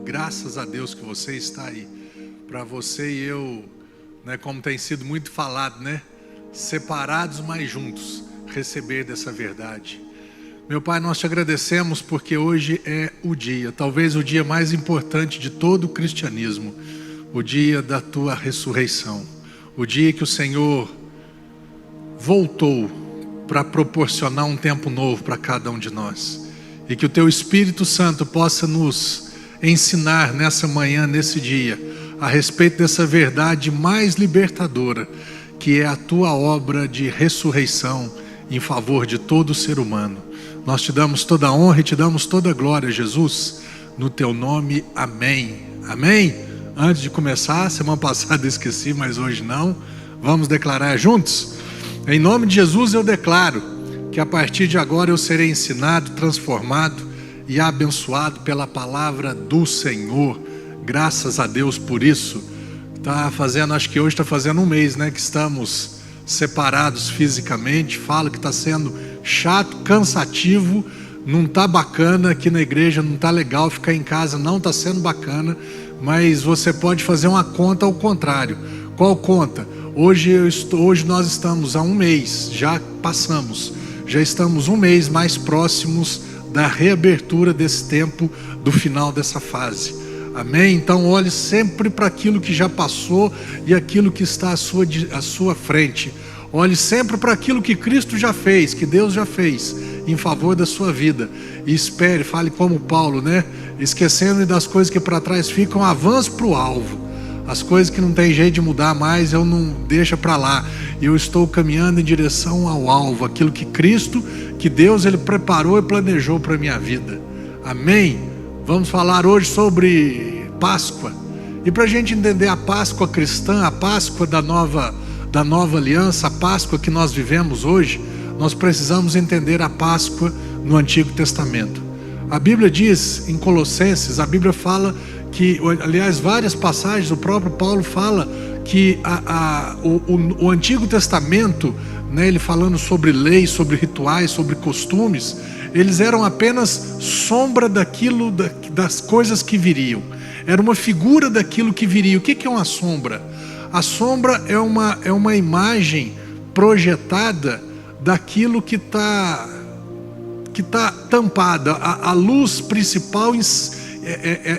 Graças a Deus que você está aí. Para você e eu, como tem sido muito falado, separados, mas juntos, receber dessa verdade. Meu Pai, nós te agradecemos porque hoje é o dia, talvez o dia mais importante de todo o cristianismo, o dia da tua ressurreição, o dia que o Senhor voltou para proporcionar um tempo novo para cada um de nós, e que o teu Espírito Santo possa nos ensinar nessa manhã, nesse dia, a respeito dessa verdade mais libertadora, que é a tua obra de ressurreição em favor de todo ser humano. Nós te damos toda a honra e te damos toda a glória, Jesus, no teu nome, amém. Amém? Antes de começar, semana passada eu esqueci, mas hoje não, vamos declarar juntos? Em nome de Jesus eu declaro que a partir de agora eu serei ensinado, transformado e abençoado pela palavra do Senhor. Graças a Deus por isso. Acho que hoje está fazendo um mês, que estamos separados fisicamente. Falo que está sendo chato, cansativo, não está bacana aqui na igreja, não está legal, ficar em casa não está sendo bacana, mas você pode fazer uma conta ao contrário. Qual conta? Hoje nós estamos há um mês, já estamos um mês mais próximos da reabertura desse tempo, do final dessa fase. Amém? Então olhe sempre para aquilo que já passou e aquilo que está à sua frente. Olhe sempre para aquilo que Cristo já fez, que Deus já fez em favor da sua vida. E espere, fale como Paulo, esquecendo das coisas que para trás ficam, avance para o alvo. As coisas que não tem jeito de mudar mais, eu não deixo para lá. Eu estou caminhando em direção ao alvo, aquilo que Cristo, que Deus Ele preparou e planejou para a minha vida. Amém? Vamos falar hoje sobre Páscoa. E para a gente entender a Páscoa cristã, a Páscoa da nova aliança, a Páscoa que nós vivemos hoje, nós precisamos entender a Páscoa no Antigo Testamento. A Bíblia diz em Colossenses, a Bíblia fala que, aliás, várias passagens, o próprio Paulo fala que o Antigo Testamento, ele falando sobre leis, sobre rituais, sobre costumes, eles eram apenas sombra das coisas que viriam. Era uma figura daquilo que viria. O que é uma sombra? A sombra é uma imagem projetada daquilo que está tampada. A luz principal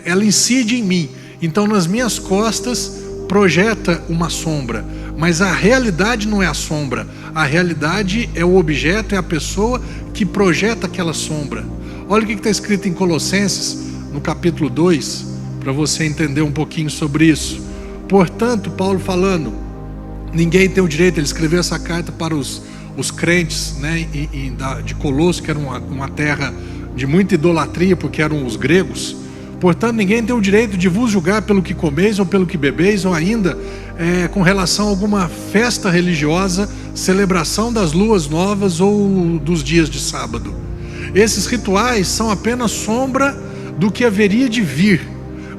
ela incide em mim. Então nas minhas costas projeta uma sombra, mas a realidade não é a sombra. A realidade é o objeto, é a pessoa que projeta aquela sombra. Olha o que está escrito em Colossenses, no capítulo 2, para você entender um pouquinho sobre isso. Portanto, Paulo falando, ninguém tem o direito, ele escreveu essa carta para os crentes, de Colosso, que era uma terra de muita idolatria, porque eram os gregos. Portanto, ninguém tem o direito de vos julgar pelo que comeis ou pelo que bebeis, ou ainda com relação a alguma festa religiosa, celebração das luas novas ou dos dias de sábado. Esses rituais são apenas sombra do que haveria de vir.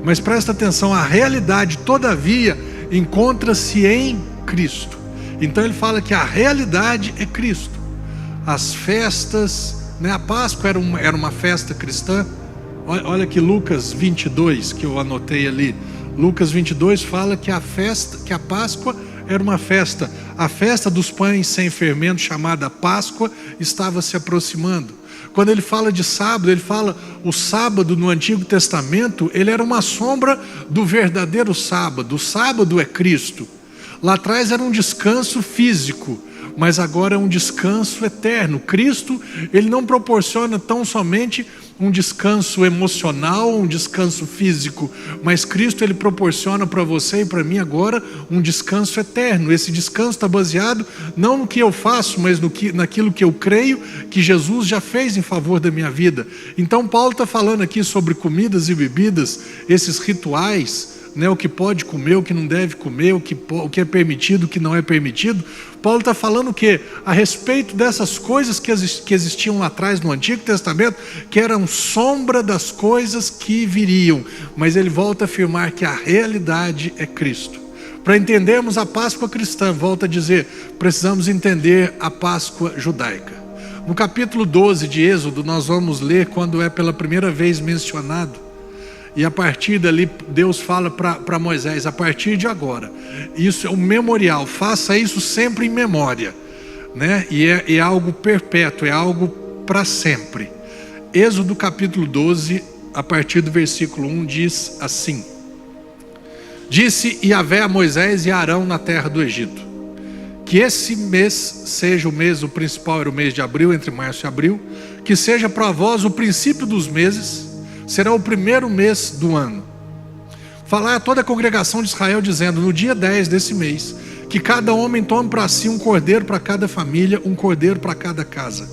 Mas presta atenção, a realidade, todavia, encontra-se em Cristo. Então ele fala que a realidade é Cristo. As festas, a Páscoa era uma festa cristã, Olha que Lucas 22, que eu anotei ali. Lucas 22 fala que a Páscoa era uma festa. A festa dos pães sem fermento, chamada Páscoa, estava se aproximando. Quando ele fala de sábado, ele fala o sábado no Antigo Testamento, ele era uma sombra do verdadeiro sábado. O sábado é Cristo. Lá atrás era um descanso físico, mas agora é um descanso eterno. Cristo, ele não proporciona tão somente um descanso emocional, um descanso físico, mas Cristo, ele proporciona para você e para mim agora um descanso eterno. Esse descanso está baseado não no que eu faço, mas naquilo que eu creio que Jesus já fez em favor da minha vida. Então Paulo está falando aqui sobre comidas e bebidas, esses rituais, né, o que pode comer, o que não deve comer, o que é permitido, o que não é permitido. Paulo está falando o quê? A respeito dessas coisas que existiam lá atrás no Antigo Testamento, que eram sombra das coisas que viriam, mas ele volta a afirmar que a realidade é Cristo. Para entendermos a Páscoa cristã, volta a dizer, precisamos entender a Páscoa judaica. No capítulo 12 de Êxodo, nós vamos ler quando é pela primeira vez mencionado. E a partir dali, Deus fala para Moisés, a partir de agora, isso é um memorial, faça isso sempre em memória, né? E é algo perpétuo, é algo para sempre. Êxodo capítulo 12, a partir do versículo 1, diz assim: Disse Yahvé a Moisés e a Arão na terra do Egito, que esse mês seja o principal era o mês de abril, entre março e abril, que seja para vós o princípio dos meses, será o primeiro mês do ano. Falar a toda a congregação de Israel, dizendo, no dia 10 desse mês, que cada homem tome para si um cordeiro para cada família, um cordeiro para cada casa.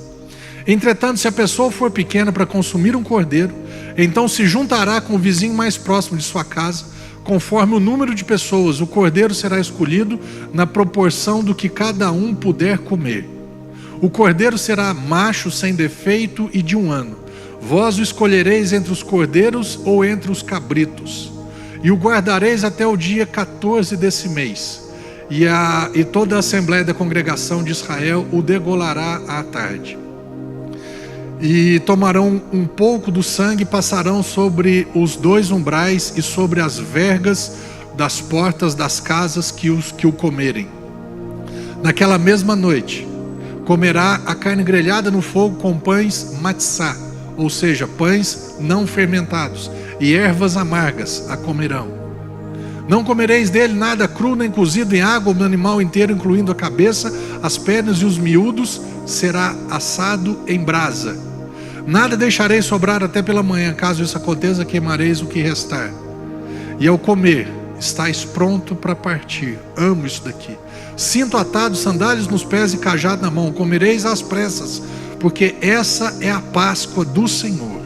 Entretanto, se a pessoa for pequena para consumir um cordeiro, então se juntará com o vizinho mais próximo de sua casa, conforme o número de pessoas, o cordeiro será escolhido na proporção do que cada um puder comer. O cordeiro será macho, sem defeito e de 1 ano. Vós o escolhereis entre os cordeiros ou entre os cabritos, e o guardareis até o dia 14 desse mês, e toda a assembleia da congregação de Israel o degolará à tarde. E tomarão um pouco do sangue e passarão sobre os 2 umbrais e sobre as vergas das portas das casas que o comerem. Naquela mesma noite, comerá a carne grelhada no fogo com pães matzá, ou seja, pães não fermentados, e ervas amargas a comerão. Não comereis dele nada cru, nem cozido em água, o animal inteiro, incluindo a cabeça, as pernas e os miúdos, será assado em brasa. Nada deixareis sobrar até pela manhã, caso isso aconteça, queimareis o que restar. E ao comer, estáis pronto para partir. Amo isso daqui. Cinto atado, sandálias nos pés e cajado na mão, comereis às pressas, porque essa é a Páscoa do Senhor.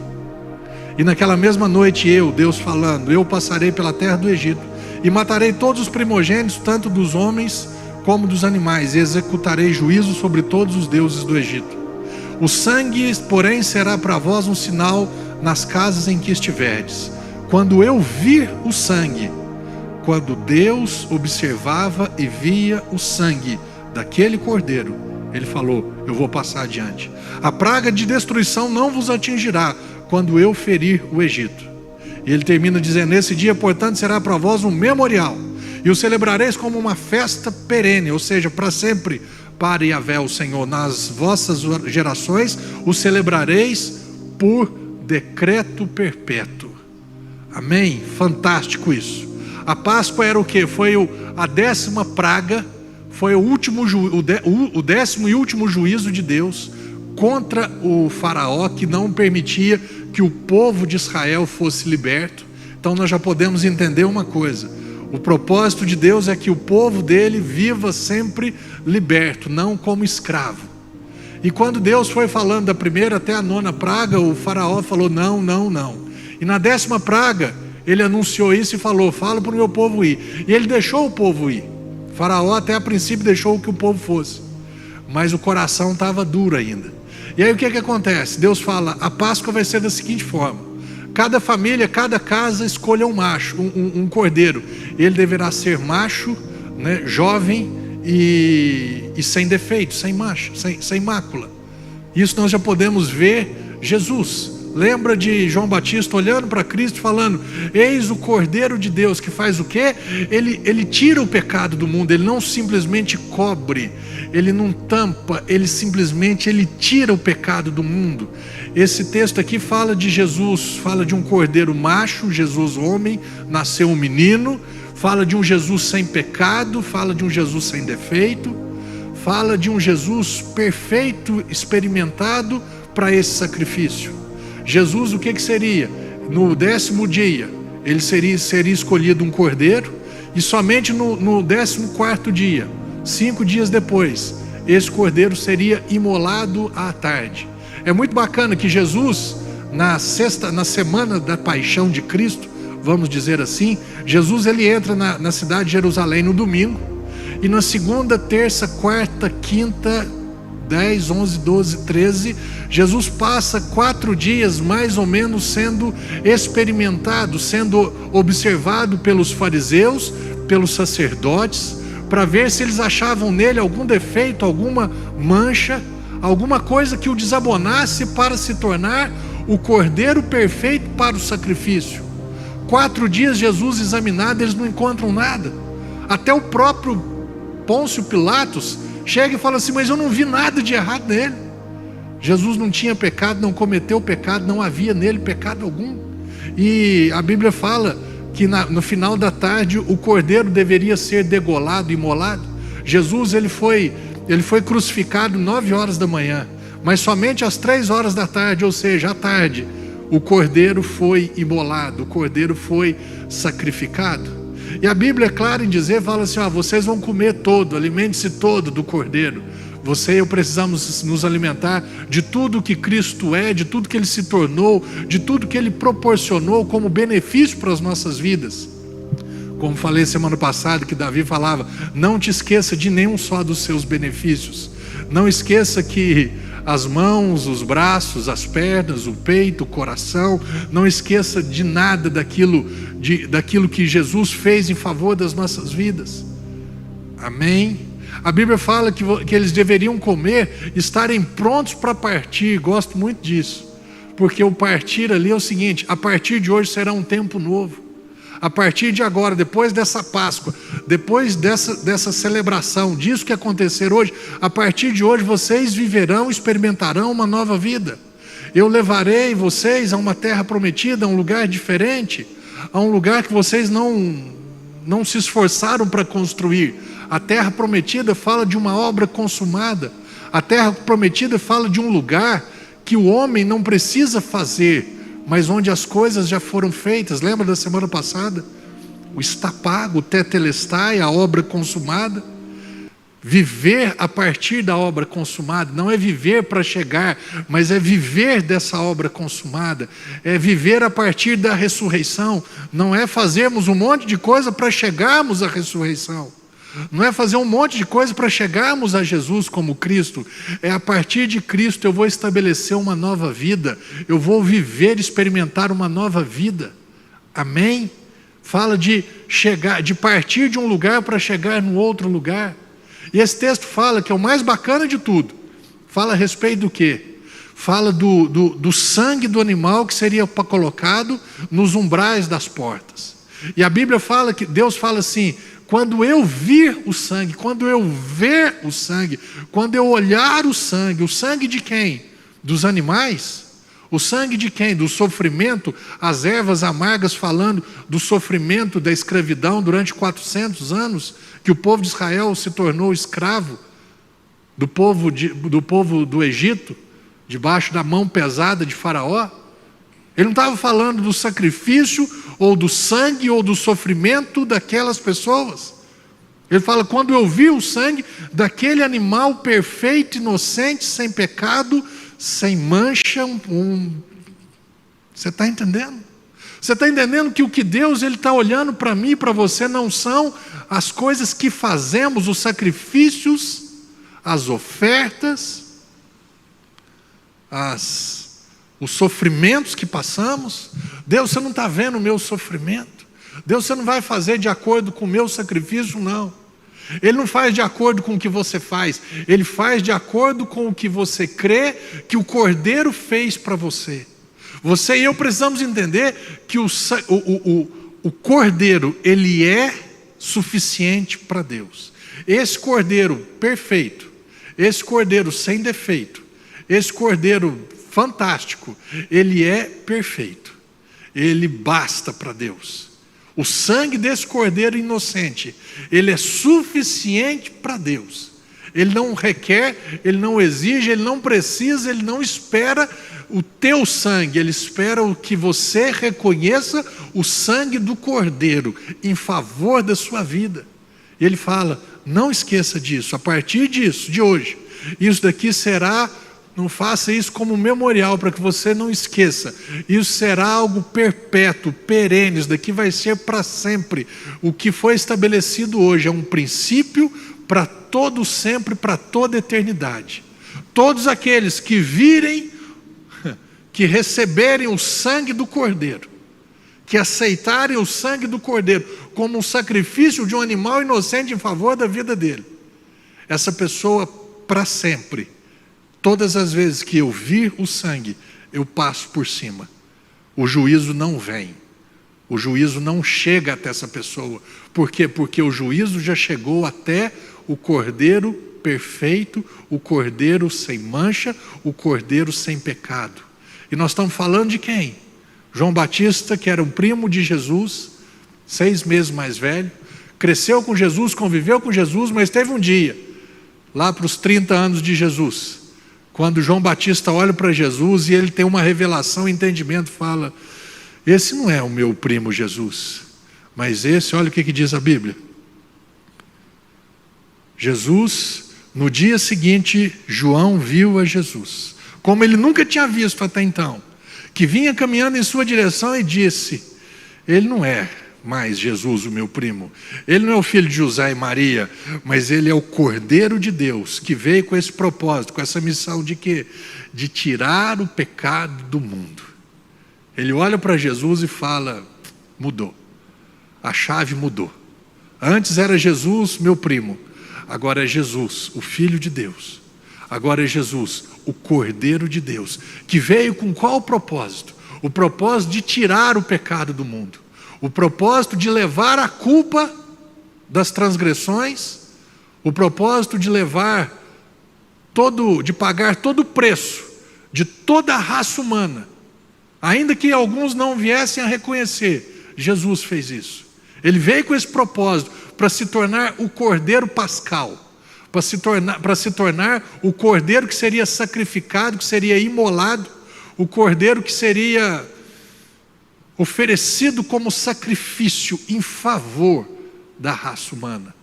E naquela mesma noite Deus falando, eu passarei pela terra do Egito, e matarei todos os primogênitos, tanto dos homens como dos animais, e executarei juízo sobre todos os deuses do Egito. O sangue, porém, será para vós um sinal nas casas em que estiverdes. Quando eu vir o sangue, quando Deus observava e via o sangue daquele cordeiro, ele falou, eu vou passar adiante. A praga de destruição não vos atingirá quando eu ferir o Egito. E ele termina dizendo, nesse dia, portanto, será para vós um memorial, e o celebrareis como uma festa perene, ou seja, para sempre, para Yahvé o Senhor. Nas vossas gerações o celebrareis por decreto perpétuo. Amém? Fantástico isso. A Páscoa era o que? Foi a 10ª praga, foi o 10º e último juízo de Deus contra o faraó, que não permitia que o povo de Israel fosse liberto. Então nós já podemos entender uma coisa: o propósito de Deus é que o povo dele viva sempre liberto, não como escravo. E quando Deus foi falando da primeira até a 9ª praga, o faraó falou não, não, não. E na 10ª praga ele anunciou isso e falou, fala para o meu povo ir. E ele deixou o povo ir. O faraó até a princípio deixou que o povo fosse, mas o coração estava duro ainda. E aí o que acontece? Deus fala, a Páscoa vai ser da seguinte forma: cada família, cada casa escolha um macho, um cordeiro. Ele deverá ser macho, né, jovem e sem defeito, sem mácula. Isso nós já podemos ver Jesus. Lembra de João Batista olhando para Cristo falando: eis o Cordeiro de Deus que faz o quê? Ele tira o pecado do mundo. Ele não simplesmente cobre, ele não tampa, ele simplesmente tira o pecado do mundo. Esse texto aqui fala de Jesus, fala de um cordeiro macho, Jesus homem, nasceu um menino, fala de um Jesus sem pecado, fala de um Jesus sem defeito, fala de um Jesus perfeito, experimentado para esse sacrifício. Jesus, o que seria? No 10º dia, ele seria escolhido um cordeiro, e somente no 14º dia, 5 dias depois, esse cordeiro seria imolado à tarde. É muito bacana que Jesus, na semana da paixão de Cristo, vamos dizer assim, Jesus ele entra na cidade de Jerusalém no domingo, e na segunda, terça, quarta, quinta, 10, 11, 12, 13, Jesus passa 4 dias mais ou menos sendo experimentado, sendo observado pelos fariseus, pelos sacerdotes, para ver se eles achavam nele algum defeito, alguma mancha, alguma coisa que o desabonasse para se tornar o cordeiro perfeito para o sacrifício. 4 dias Jesus examinado, eles não encontram nada. Até o próprio Pôncio Pilatos chega e fala assim: mas eu não vi nada de errado nele. Jesus não tinha pecado, não cometeu pecado, não havia nele pecado algum. E a Bíblia fala que no final da tarde o cordeiro deveria ser degolado, imolado. Jesus ele foi crucificado 9 horas da manhã, mas somente às 3 horas da tarde, ou seja, à tarde, o cordeiro foi imolado, o cordeiro foi sacrificado. E a Bíblia é clara em dizer, fala assim: vocês vão comer todo, alimente-se todo do cordeiro. Você e eu precisamos nos alimentar de tudo que Cristo é, de tudo que Ele se tornou, de tudo que Ele proporcionou como benefício para as nossas vidas. Como falei semana passada, que Davi falava: não te esqueça de nenhum só dos seus benefícios. Não esqueça que as mãos, os braços, as pernas, o peito, o coração, não esqueça de nada daquilo que Jesus fez em favor das nossas vidas. Amém? A Bíblia fala que eles deveriam comer, estarem prontos para partir. Gosto muito disso, porque o partir ali é o seguinte: a partir de hoje será um tempo novo. A partir de agora, depois dessa Páscoa, depois dessa celebração, disso que acontecer hoje, a partir de hoje vocês viverão, experimentarão uma nova vida. Eu levarei vocês a uma terra prometida, a um lugar diferente, a um lugar que vocês não se esforçaram para construir. A terra prometida fala de uma obra consumada. A terra prometida fala de um lugar que o homem não precisa fazer, mas onde as coisas já foram feitas. Lembra da semana passada? O está pago, o tetelestai, a obra consumada. Viver a partir da obra consumada, não é viver para chegar, mas é viver dessa obra consumada, é viver a partir da ressurreição. Não é fazermos um monte de coisa para chegarmos à ressurreição, não é fazer um monte de coisa para chegarmos a Jesus como Cristo. É a partir de Cristo eu vou estabelecer uma nova vida, eu vou viver, experimentar uma nova vida. Amém? Fala de chegar, de partir de um lugar para chegar no outro lugar. E esse texto fala, que é o mais bacana de tudo, fala a respeito do quê? Fala do sangue do animal que seria colocado nos umbrais das portas. E a Bíblia fala que Deus fala assim: quando eu vir o sangue, quando eu ver o sangue, quando eu olhar o sangue de quem? Dos animais? O sangue de quem? Do sofrimento, as ervas amargas falando do sofrimento da escravidão durante 400 anos, que o povo de Israel se tornou escravo do povo do Egito, debaixo da mão pesada de Faraó. Ele não estava falando do sacrifício, ou do sangue, ou do sofrimento daquelas pessoas. Ele fala: quando eu vi o sangue daquele animal perfeito, inocente, sem pecado, sem mancha, Você está entendendo? Você está entendendo que o que Deus está olhando para mim e para você não são as coisas que fazemos, os sacrifícios, as ofertas, os sofrimentos que passamos. Deus, você não está vendo o meu sofrimento. Deus, você não vai fazer de acordo com o meu sacrifício, não. Ele não faz de acordo com o que você faz, Ele faz de acordo com o que você crê que o Cordeiro fez para você. Você e eu precisamos entender que o cordeiro, ele é suficiente para Deus. Esse cordeiro perfeito, esse cordeiro sem defeito, esse cordeiro fantástico, ele é perfeito. Ele basta para Deus. O sangue desse cordeiro inocente, ele é suficiente para Deus. Ele não requer, ele não exige, ele não precisa, ele não espera o teu sangue, ele espera o que você reconheça o sangue do cordeiro em favor da sua vida. E ele fala, não esqueça disso, a partir disso, de hoje, isso daqui será, não faça isso como memorial para que você não esqueça, isso será algo perpétuo, perene, isso daqui vai ser para sempre. O que foi estabelecido hoje é um princípio para todo sempre, para toda eternidade. Todos aqueles que virem, que receberem o sangue do cordeiro, que aceitarem o sangue do cordeiro como um sacrifício de um animal inocente em favor da vida dele, essa pessoa para sempre, todas as vezes que eu vir o sangue, eu passo por cima. O juízo não vem, o juízo não chega até essa pessoa. Por quê? Porque o juízo já chegou até o cordeiro perfeito, o cordeiro sem mancha, o cordeiro sem pecado. E nós estamos falando de quem? João Batista, que era um primo de Jesus, 6 meses mais velho, cresceu com Jesus, conviveu com Jesus, mas teve um dia, lá para os 30 anos de Jesus, quando João Batista olha para Jesus e ele tem uma revelação, entendimento, fala, esse não é o meu primo Jesus, mas esse, olha o que diz a Bíblia. Jesus, no dia seguinte, João viu a Jesus, como ele nunca tinha visto até então, que vinha caminhando em sua direção e disse, ele não é mais Jesus, o meu primo, ele não é o filho de José e Maria, mas ele é o Cordeiro de Deus, que veio com esse propósito, com essa missão de quê? De tirar o pecado do mundo. Ele olha para Jesus e fala, mudou, a chave mudou. Antes era Jesus, meu primo, agora é Jesus, o Filho de Deus. Agora é Jesus, o Cordeiro de Deus, que veio com qual propósito? O propósito de tirar o pecado do mundo. O propósito de levar a culpa das transgressões. O propósito de de pagar todo o preço de toda a raça humana. Ainda que alguns não viessem a reconhecer, Jesus fez isso. Ele veio com esse propósito para se tornar o Cordeiro Pascal. Para se tornar o cordeiro que seria sacrificado, que seria imolado, o cordeiro que seria oferecido como sacrifício em favor da raça humana.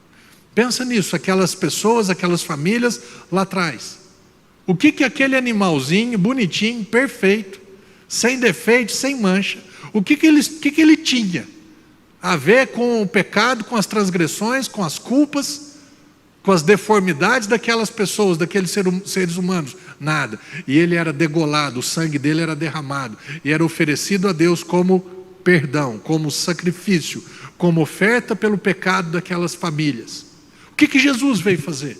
Pensa nisso, aquelas pessoas, aquelas famílias lá atrás. O que aquele animalzinho, bonitinho, perfeito, sem defeito, sem mancha, o que ele tinha a ver com o pecado, com as transgressões, com as culpas, com as deformidades daquelas pessoas, daqueles seres humanos? Nada. E ele era degolado, o sangue dele era derramado e era oferecido a Deus como perdão, como sacrifício, como oferta pelo pecado daquelas famílias. O que Jesus veio fazer?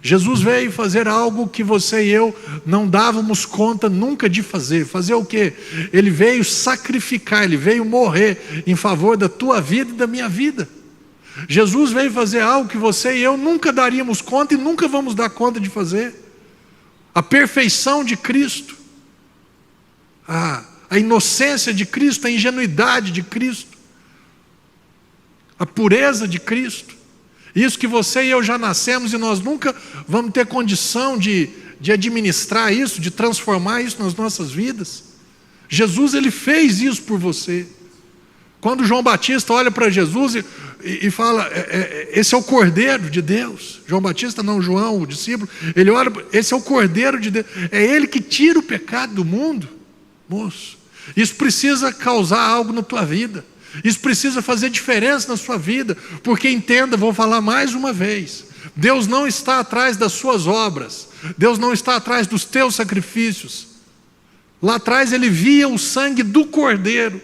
Jesus veio fazer algo que você e eu não dávamos conta nunca de fazer. Fazer o quê? Ele veio sacrificar, ele veio morrer em favor da tua vida e da minha vida. Jesus veio fazer algo que você e eu nunca daríamos conta e nunca vamos dar conta de fazer. A perfeição de Cristo, a inocência de Cristo, a ingenuidade de Cristo, a pureza de Cristo. Isso que você e eu já nascemos e nós nunca vamos ter condição de administrar isso, de transformar isso nas nossas vidas. Jesus, ele fez isso por você. Quando João Batista olha para Jesus e fala, esse é o Cordeiro de Deus. João Batista não, João, o discípulo, ele olha, esse é o Cordeiro de Deus, é ele que tira o pecado do mundo. Moço, isso precisa causar algo na tua vida, isso precisa fazer diferença na sua vida, porque entenda, vou falar mais uma vez, Deus não está atrás das suas obras, Deus não está atrás dos teus sacrifícios. Lá atrás ele via o sangue do Cordeiro.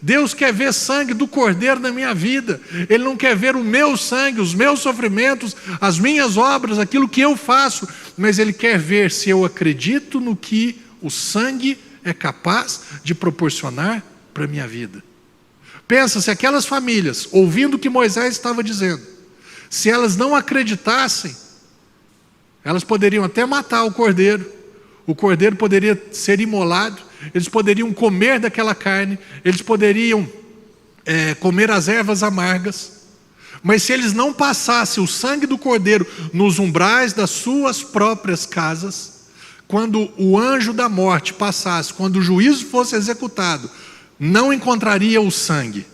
Deus quer ver sangue do Cordeiro na minha vida. Ele não quer ver o meu sangue, os meus sofrimentos, as minhas obras, aquilo que eu faço, mas Ele quer ver se eu acredito no que o sangue é capaz de proporcionar para a minha vida. Pensa, se aquelas famílias, ouvindo o que Moisés estava dizendo, se elas não acreditassem, elas poderiam até matar o cordeiro poderia ser imolado, eles poderiam comer daquela carne, eles poderiam comer as ervas amargas, mas se eles não passassem o sangue do cordeiro nos umbrais das suas próprias casas, quando o anjo da morte passasse, quando o juízo fosse executado, não encontraria o sangue.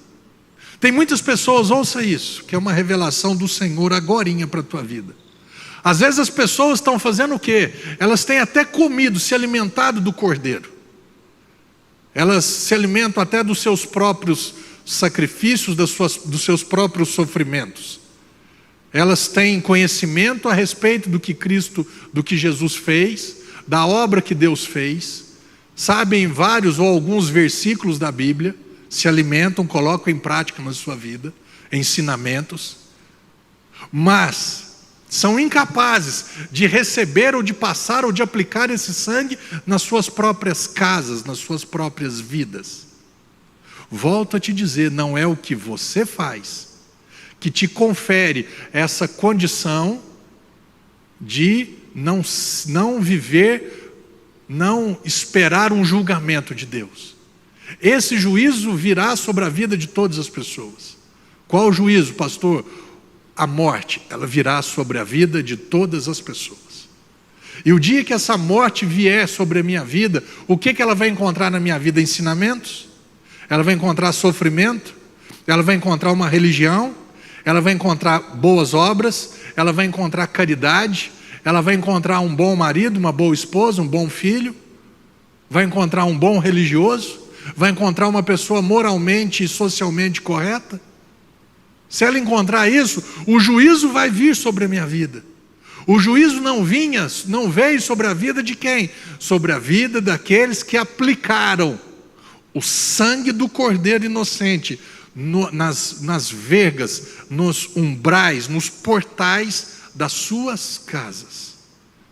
Tem muitas pessoas, ouça isso, que é uma revelação do Senhor agorinha para a tua vida. Às vezes as pessoas estão fazendo o quê? Elas têm até comido, se alimentado do cordeiro. Elas se alimentam até dos seus próprios sacrifícios, dos seus próprios sofrimentos. Elas têm conhecimento a respeito do que Jesus fez, da obra que Deus fez, sabem vários ou alguns versículos da Bíblia, se alimentam, colocam em prática na sua vida, ensinamentos, mas são incapazes de receber ou de passar ou de aplicar esse sangue nas suas próprias casas, nas suas próprias vidas. Volto a te dizer, não é o que você faz que te confere essa condição de não viver, não esperar um julgamento de Deus. Esse juízo virá sobre a vida de todas as pessoas. Qual o juízo, pastor? A morte, ela virá sobre a vida de todas as pessoas. E o dia que essa morte vier sobre a minha vida, o que ela vai encontrar na minha vida? Ensinamentos? Ela vai encontrar sofrimento? Ela vai encontrar uma religião? Ela vai encontrar boas obras? Ela vai encontrar caridade? Ela vai encontrar um bom marido, uma boa esposa, um bom filho? Vai encontrar um bom religioso? Vai encontrar uma pessoa moralmente e socialmente correta? Se ela encontrar isso, o juízo vai vir sobre a minha vida. O juízo não veio sobre a vida de quem? Sobre a vida daqueles que aplicaram o sangue do cordeiro inocente nas vergas, nos umbrais, nos portais das suas casas.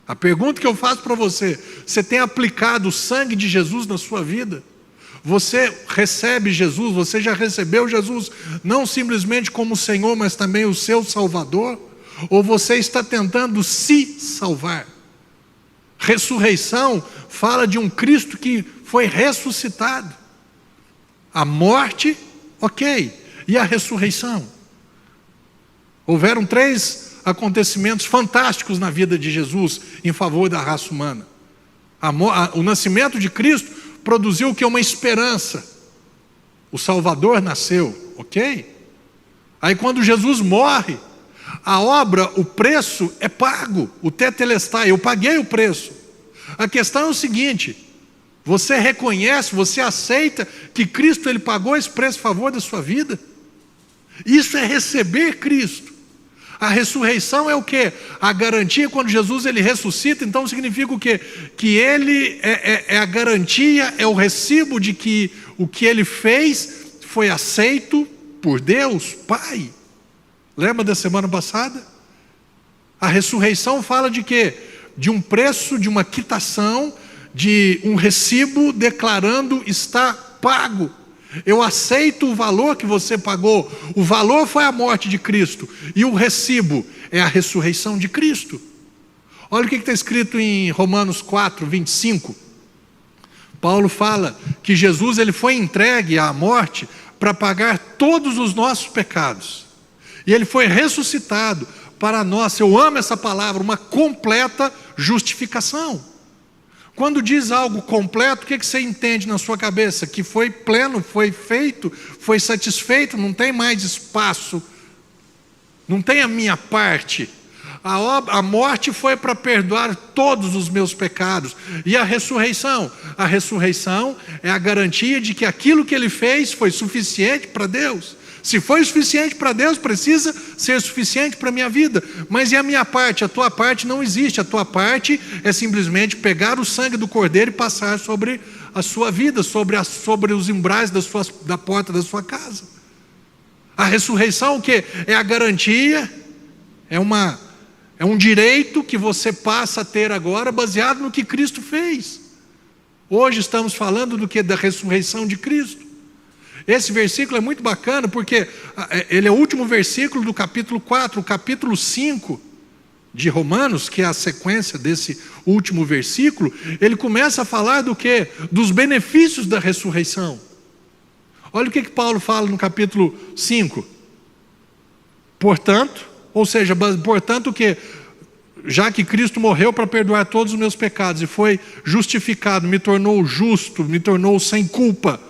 A pergunta que eu faço para você: você tem aplicado o sangue de Jesus na sua vida? Você recebe Jesus, você já recebeu Jesus, não simplesmente como Senhor, mas também o seu Salvador? Ou você está tentando se salvar? Ressurreição fala de um Cristo que foi ressuscitado. A morte, ok, e a ressurreição? Houveram 3 acontecimentos fantásticos na vida de Jesus em favor da raça humana. O nascimento de Cristo produziu o que? Uma esperança. O Salvador nasceu, ok? Aí quando Jesus morre, a obra, o preço é pago, o tetelestai, eu paguei o preço. A questão é o seguinte: você reconhece, você aceita que Cristo ele pagou esse preço a favor da sua vida? Isso é receber Cristo. A ressurreição é o quê? A garantia. Quando Jesus ele ressuscita, então significa o quê? Que ele é a garantia, é o recibo de que o que ele fez foi aceito por Deus Pai. Lembra da semana passada? A ressurreição fala de quê? De um preço, de uma quitação, de um recibo declarando está pago. Eu aceito o valor que você pagou. O valor foi a morte de Cristo, e o recibo é a ressurreição de Cristo. Olha o que está escrito em Romanos 4, 25. Paulo fala que Jesus ele foi entregue à morte para pagar todos os nossos pecados, e ele foi ressuscitado para nós, eu amo essa palavra, uma completa justificação. Quando diz algo completo, o que você entende na sua cabeça? Que foi pleno, foi feito, foi satisfeito, não tem mais espaço, não tem a minha parte. A morte foi para perdoar todos os meus pecados. E a ressurreição? A ressurreição é a garantia de que aquilo que ele fez foi suficiente para Deus. Se foi suficiente para Deus, precisa ser suficiente para a minha vida. Mas e a minha parte? A tua parte não existe. A tua parte é simplesmente pegar o sangue do cordeiro e passar sobre a sua vida, sobre os umbrais da porta da sua casa. A ressurreição o quê? É a garantia, é um direito que você passa a ter agora baseado no que Cristo fez. Hoje estamos falando do que? Da ressurreição de Cristo. Esse versículo é muito bacana porque ele é o último versículo do capítulo 4, o capítulo 5 de Romanos, que é a sequência desse último versículo. Ele começa a falar do que? Dos benefícios da ressurreição. Olha o que Paulo fala no capítulo 5. Portanto, ou seja, portanto o que? Já que Cristo morreu para perdoar todos os meus pecados e foi justificado, me tornou justo, me tornou sem culpa,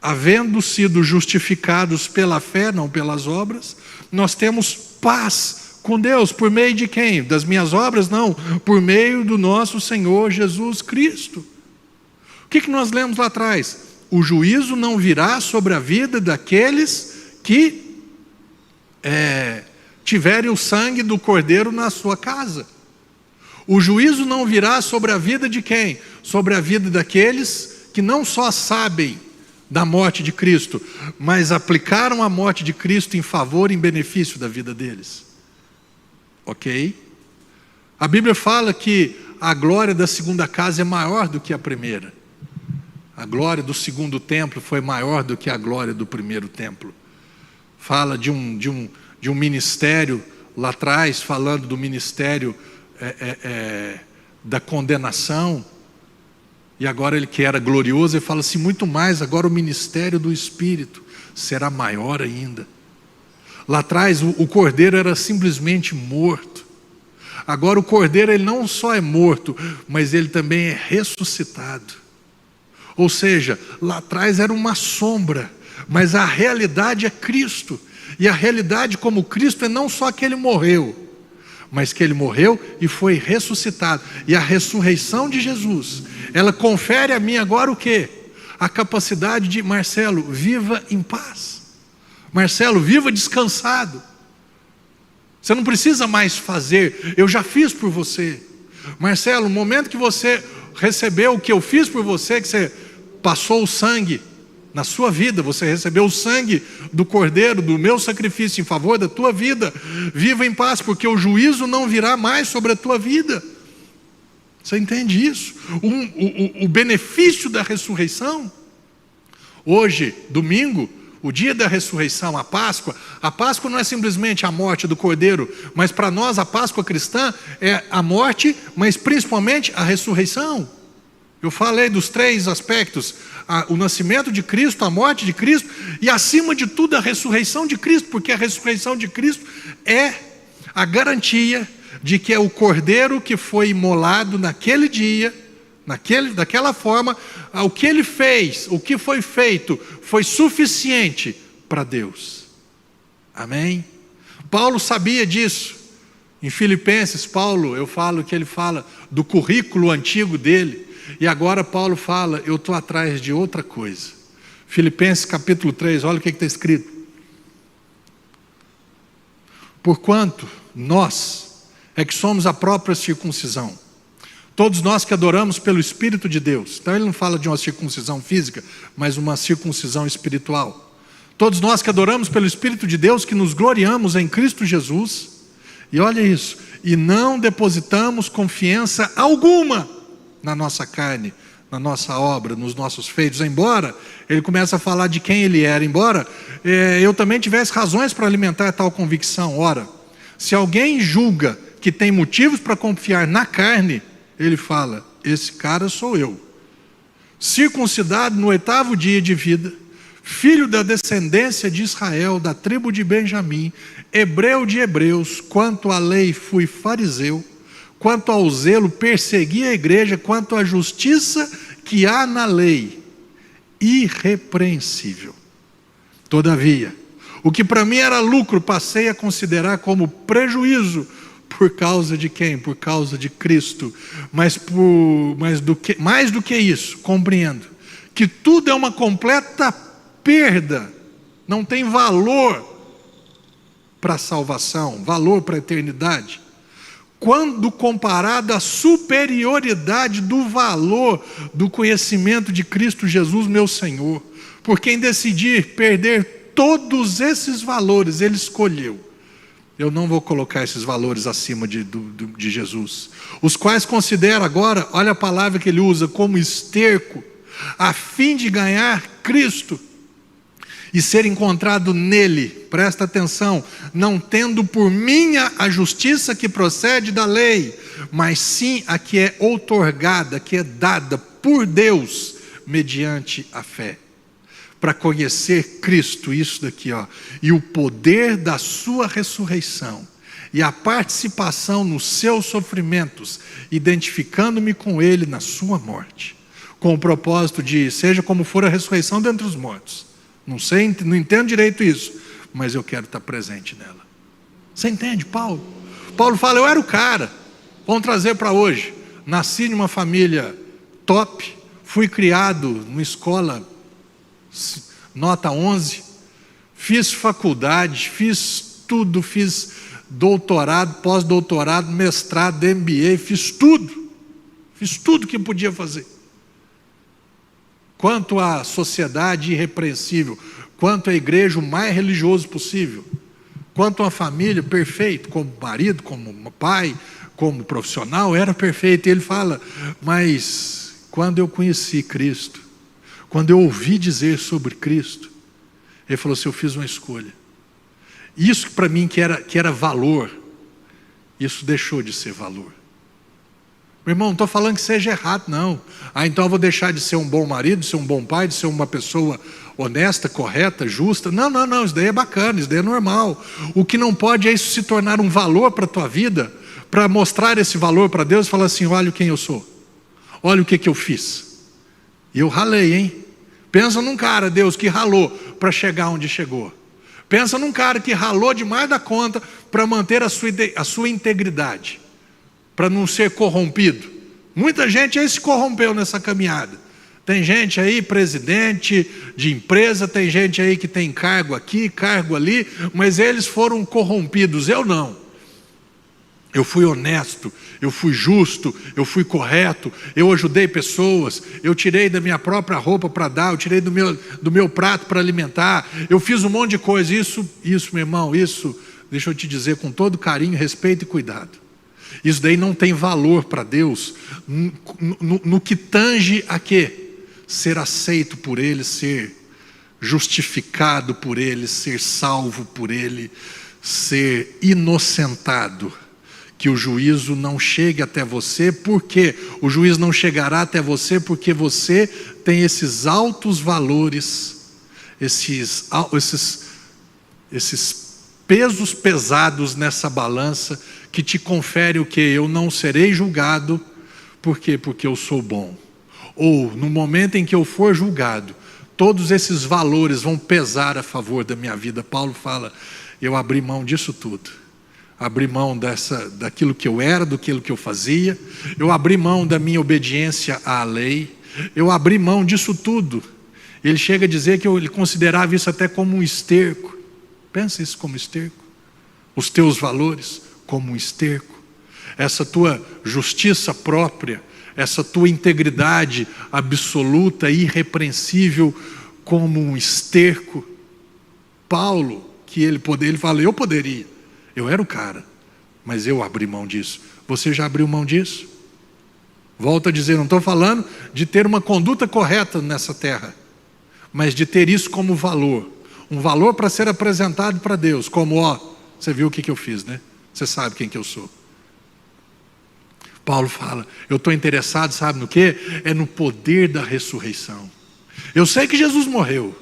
havendo sido justificados pela fé, não pelas obras, nós temos paz com Deus. Por meio de quem? Das minhas obras? Não, por meio do nosso Senhor Jesus Cristo. O que nós lemos lá atrás? O juízo não virá sobre a vida daqueles que tiverem o sangue do Cordeiro na sua casa. O juízo não virá sobre a vida de quem? Sobre a vida daqueles que não só sabem da morte de Cristo, mas aplicaram a morte de Cristo em favor, em benefício da vida deles. Ok? A Bíblia fala que a glória da segunda casa é maior do que a primeira. A glória do segundo templo foi maior do que a glória do primeiro templo. Fala de um ministério lá atrás, falando do ministério da condenação. E agora ele que era glorioso, ele fala assim, muito mais, agora o ministério do Espírito será maior ainda. Lá atrás o Cordeiro era simplesmente morto. Agora o Cordeiro ele não só é morto, mas ele também é ressuscitado. Ou seja, lá atrás era uma sombra, mas a realidade é Cristo. E a realidade como Cristo é não só que ele morreu, mas que ele morreu e foi ressuscitado. E a ressurreição de Jesus, ela confere a mim agora o quê? A capacidade de, Marcelo, viva em paz. Marcelo, viva descansado. Você não precisa mais fazer, eu já fiz por você. Marcelo, no momento que você recebeu o que eu fiz por você, que você passou o sangue na sua vida, você recebeu o sangue do Cordeiro, do meu sacrifício em favor da tua vida, viva em paz, porque o juízo não virá mais sobre a tua vida. Você entende isso? O benefício da ressurreição. Hoje, domingo, o dia da ressurreição, a Páscoa não é simplesmente a morte do Cordeiro, mas para nós a Páscoa cristã é a morte, mas principalmente a ressurreição. Eu falei dos três aspectos: o nascimento de Cristo, a morte de Cristo e, acima de tudo, a ressurreição de Cristo, porque a ressurreição de Cristo é a garantia de que é o Cordeiro que foi imolado naquele dia, daquela forma, o que ele fez, o que foi feito, foi suficiente para Deus. Amém? Paulo sabia disso. Em Filipenses, eu falo que ele fala do currículo antigo dele. E agora Paulo fala, eu estou atrás de outra coisa. Filipenses capítulo 3, olha o que está escrito. Porquanto nós é que somos a própria circuncisão. Todos nós que adoramos pelo Espírito de Deus. Então ele não fala de uma circuncisão física, mas uma circuncisão espiritual. Todos nós que adoramos pelo Espírito de Deus, que nos gloriamos em Cristo Jesus. E olha isso, e não depositamos confiança alguma na nossa carne, na nossa obra, nos nossos feitos. Embora ele começa a falar de quem ele era, embora eu também tivesse razões para alimentar tal convicção. Ora, se alguém julga que tem motivos para confiar na carne, ele fala, esse cara sou eu, circuncidado no 8º dia de vida, filho da descendência de Israel, da tribo de Benjamim, hebreu de hebreus, quanto à lei fui fariseu, quanto ao zelo persegui a igreja, quanto à justiça que há na lei, irrepreensível. Todavia, o que para mim era lucro, passei a considerar como prejuízo. Por causa de quem? Por causa de Cristo. Mais do que isso, compreendo que tudo é uma completa perda, não tem valor para a salvação, valor para a eternidade, quando comparado à superioridade do valor do conhecimento de Cristo Jesus, meu Senhor. Por quem decidir perder todos esses valores, ele escolheu Eu não vou colocar esses valores acima de Jesus. Os quais considero agora, olha a palavra que ele usa, como esterco, a fim de ganhar Cristo e ser encontrado nele, presta atenção, não tendo por minha a justiça que procede da lei, mas sim a que é outorgada, que é dada por Deus, mediante a fé, para conhecer Cristo, isso daqui, ó, e o poder da sua ressurreição, e a participação nos seus sofrimentos, identificando-me com ele na sua morte, com o propósito de, seja como for a ressurreição dentre os mortos. Não sei, não entendo direito isso, mas eu quero estar presente nela. Você entende, Paulo? Paulo fala, eu era o cara. Vamos trazer para hoje. Nasci numa família top, fui criado numa escola nota 11, fiz faculdade, fiz tudo, fiz doutorado, pós-doutorado, mestrado, MBA, fiz tudo que podia fazer. Quanto à sociedade irrepreensível, quanto à igreja o mais religioso possível, quanto à família perfeito, como marido, como pai, como profissional, era perfeito. E ele fala, mas quando eu conheci Cristo, quando eu ouvi dizer sobre Cristo, ele falou assim, eu fiz uma escolha. Isso para mim que era valor, isso deixou de ser valor. Meu irmão, não estou falando que seja errado, não. Então eu vou deixar de ser um bom marido, de ser um bom pai, de ser uma pessoa honesta, correta, justa. Não, isso daí é bacana, isso daí é normal. O que não pode é isso se tornar um valor para a tua vida, para mostrar esse valor para Deus e falar assim, olha quem eu sou, olha o que eu fiz. E eu ralei, hein? Pensa num cara, Deus, que ralou para chegar onde chegou. Pensa num cara que ralou demais da conta para manter a sua integridade, para não ser corrompido. Muita gente aí se corrompeu nessa caminhada. Tem gente aí, presidente de empresa, tem gente aí que tem cargo aqui, cargo ali, mas eles foram corrompidos, eu não. Eu fui honesto, eu fui justo, eu fui correto, eu ajudei pessoas, eu tirei da minha própria roupa para dar, eu tirei do meu prato para alimentar, eu fiz um monte de coisa. Isso, meu irmão, isso, deixa eu te dizer com todo carinho, respeito e cuidado. Isso daí não tem valor para Deus no que tange a quê? Ser aceito por Ele, ser justificado por Ele, ser salvo por Ele, ser inocentado. Que o juízo não chegue até você, porque o juízo não chegará até você porque você tem esses altos valores, esses pesos pesados nessa balança, que te confere o que? Eu não serei julgado, por quê? Porque eu sou bom. Ou, no momento em que eu for julgado, todos esses valores vão pesar a favor da minha vida. Paulo fala, eu abri mão disso tudo. Abri mão daquilo que eu era, daquilo que eu fazia. Eu abri mão da minha obediência à lei. Eu abri mão disso tudo. Ele chega a dizer que ele considerava isso até como um esterco. Pensa isso como esterco. Os teus valores como um esterco, essa tua justiça própria, essa tua integridade absoluta, irrepreensível, como um esterco. Paulo, que ele fala, eu poderia, eu era o cara, mas eu abri mão disso. Você já abriu mão disso? Volto a dizer, não estou falando de ter uma conduta correta nessa terra, mas de ter isso como valor, um valor para ser apresentado para Deus, como, você viu o que eu fiz, né? Você sabe quem que eu sou. Paulo fala, eu estou interessado, sabe no quê? É no poder da ressurreição. Eu sei que Jesus morreu,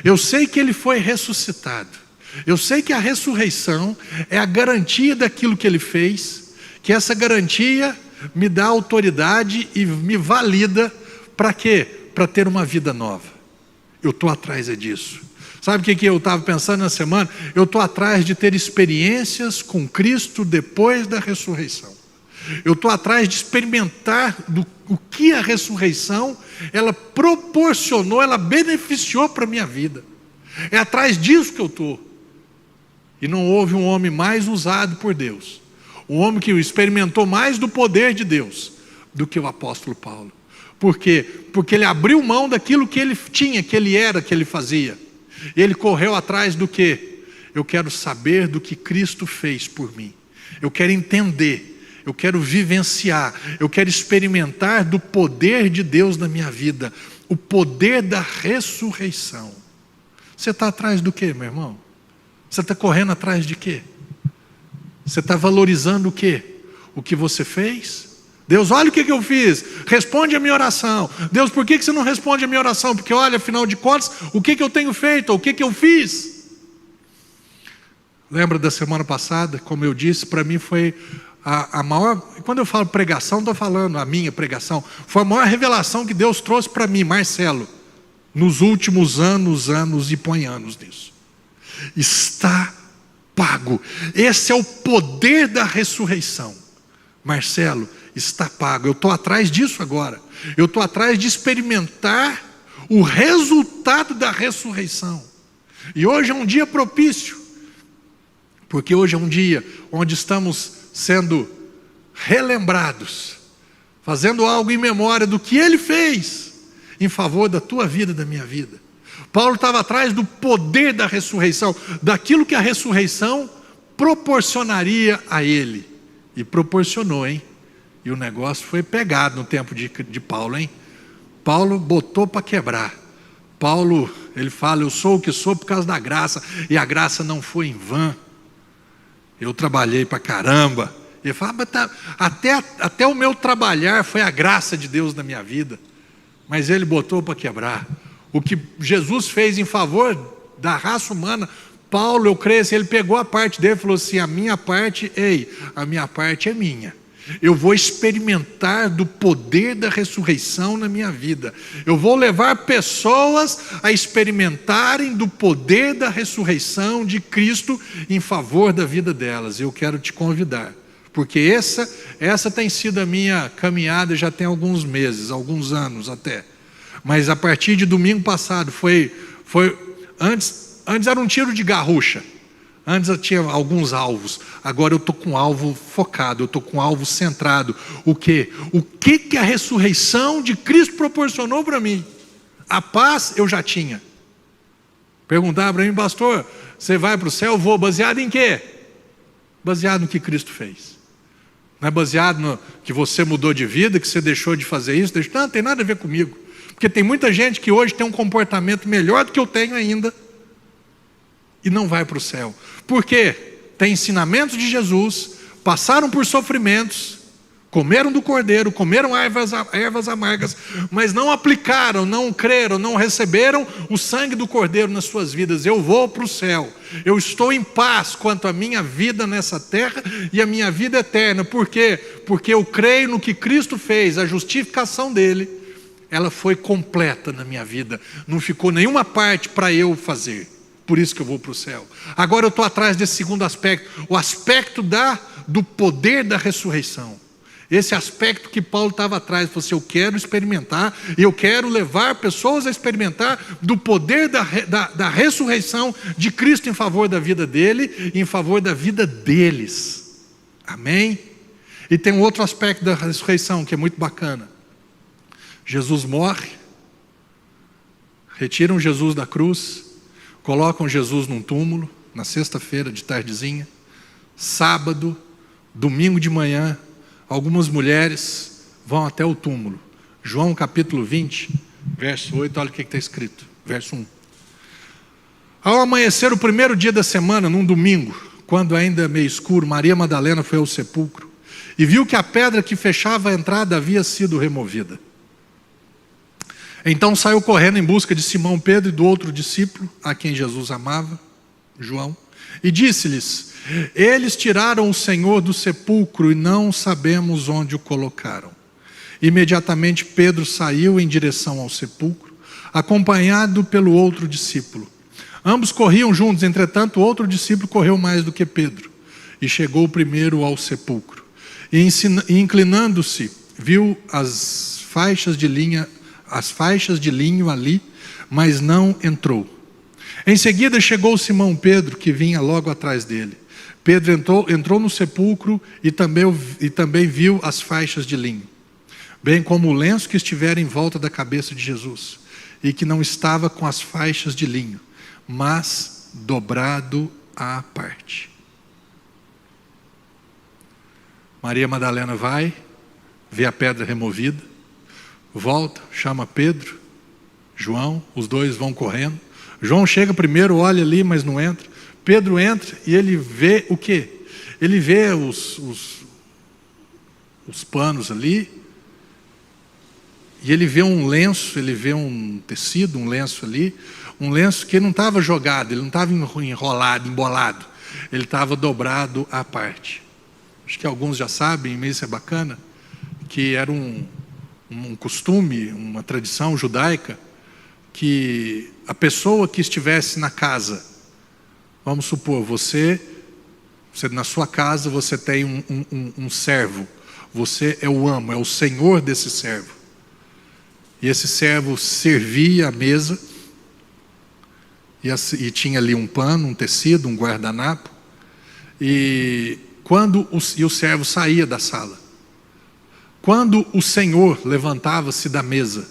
eu sei que Ele foi ressuscitado, eu sei que a ressurreição é a garantia daquilo que Ele fez, que essa garantia me dá autoridade e me valida para quê? Para ter uma vida nova. Eu estou atrás disso. Sabe o que eu estava pensando na semana? Eu estou atrás de ter experiências com Cristo depois da ressurreição. Eu estou atrás de experimentar o que a ressurreição, ela proporcionou, ela beneficiou para a minha vida. É atrás disso que eu estou. E não houve um homem mais usado por Deus, um homem que experimentou mais do poder de Deus, do que o apóstolo Paulo. Por quê? Porque ele abriu mão daquilo que ele tinha, que ele era, que ele fazia. Ele correu atrás do quê? eu quero saber do que Cristo fez por mim. Eu quero entender, eu quero vivenciar, eu quero experimentar do poder de Deus na minha vida, o poder da ressurreição. Você está atrás do quê, meu irmão? Você está correndo atrás de quê? Você está valorizando o quê? O que você fez? Deus, olha o que eu fiz, responde a minha oração. Deus, por que você não responde a minha oração? Porque olha, afinal de contas, o que eu tenho feito, o que eu fiz? Lembra da semana passada, como eu disse, para mim foi a maior, quando eu falo pregação, estou falando a minha pregação, foi a maior revelação que Deus trouxe para mim, Marcelo, nos últimos anos e põe anos nisso. Está pago. Esse é o poder da ressurreição. Marcelo, está pago. Eu estou atrás disso agora. Eu estou atrás de experimentar o resultado da ressurreição. E hoje é um dia propício, porque hoje é um dia onde estamos sendo relembrados, fazendo algo em memória do que Ele fez em favor da tua vida e da minha vida. Paulo estava atrás do poder da ressurreição, daquilo que a ressurreição proporcionaria a ele. E proporcionou, hein? E o negócio foi pegado no tempo de Paulo, hein? Paulo botou para quebrar. Paulo, ele fala, eu sou o que sou por causa da graça, e a graça não foi em vão. Eu trabalhei para caramba. Ele fala, mas até o meu trabalhar foi a graça de Deus na minha vida. Mas ele botou para quebrar. O que Jesus fez em favor da raça humana, Paulo, eu creio assim, ele pegou a parte dele e falou assim, a minha parte é minha. Eu vou experimentar do poder da ressurreição na minha vida. Eu vou levar pessoas a experimentarem do poder da ressurreição de Cristo em favor da vida delas. Eu quero te convidar, porque essa tem sido a minha caminhada já tem alguns meses, alguns anos até. Mas a partir de domingo passado antes era um tiro de garrucha. Antes eu tinha alguns alvos, agora eu estou com um alvo focado, eu estou com um alvo centrado. O quê? O que a ressurreição de Cristo proporcionou para mim? A paz eu já tinha. Perguntava para mim, pastor, você vai para o céu? Vou, baseado em quê? Baseado no que Cristo fez. Não é baseado no que você mudou de vida, que você deixou de fazer isso, não tem nada a ver comigo. Porque tem muita gente que hoje tem um comportamento melhor do que eu tenho ainda, e não vai para o céu. Por quê? Tem ensinamentos de Jesus, passaram por sofrimentos, comeram do cordeiro, comeram ervas amargas, mas não aplicaram, não creram, não receberam o sangue do cordeiro nas suas vidas. Eu vou para o céu, eu estou em paz quanto à minha vida nessa terra e a minha vida eterna. Por quê? Porque eu creio no que Cristo fez, a justificação dele, ela foi completa na minha vida, não ficou nenhuma parte para eu fazer. Por isso que eu vou para o céu. Agora eu estou atrás desse segundo aspecto, o aspecto do poder da ressurreição. Esse aspecto que Paulo estava atrás, falou assim, eu quero experimentar, eu quero levar pessoas a experimentar do poder da ressurreição de Cristo em favor da vida dele, em favor da vida deles. Amém? E tem um outro aspecto da ressurreição que é muito bacana. Jesus morre, retiram Jesus da cruz, colocam Jesus num túmulo, na sexta-feira de tardezinha, sábado, domingo de manhã, algumas mulheres vão até o túmulo. João capítulo 20, verso 8, olha o que está escrito, verso 1. Ao amanhecer o primeiro dia da semana, num domingo, quando ainda meio escuro, Maria Madalena foi ao sepulcro e viu que a pedra que fechava a entrada havia sido removida. Então saiu correndo em busca de Simão Pedro e do outro discípulo, a quem Jesus amava, João, e disse-lhes, eles tiraram o Senhor do sepulcro e não sabemos onde o colocaram. Imediatamente Pedro saiu em direção ao sepulcro, acompanhado pelo outro discípulo. Ambos corriam juntos, entretanto o outro discípulo correu mais do que Pedro, e chegou primeiro ao sepulcro. E inclinando-se, viu as faixas de linho ali, mas não entrou. Em seguida chegou Simão Pedro, que vinha logo atrás dele. Pedro entrou no sepulcro e também viu as faixas de linho, bem como o lenço que estivera em volta da cabeça de Jesus, e que não estava com as faixas de linho, mas dobrado à parte. Maria Madalena vai, vê a pedra removida, volta, chama Pedro, João, os dois vão correndo. João chega primeiro, olha ali, mas não entra. Pedro entra e ele vê o quê? Ele vê os panos ali, e ele vê um lenço, ele vê um tecido, um lenço ali, um lenço que não estava jogado, ele não estava enrolado, embolado, ele estava dobrado à parte. Acho que alguns já sabem, mas isso é bacana, que era um costume, uma tradição judaica, que a pessoa que estivesse na casa, vamos supor, você na sua casa você tem um servo, você é o amo, é o senhor desse servo, e esse servo servia a mesa, e tinha ali um pano, um tecido, um guardanapo, e o servo saía da sala. Quando o senhor levantava-se da mesa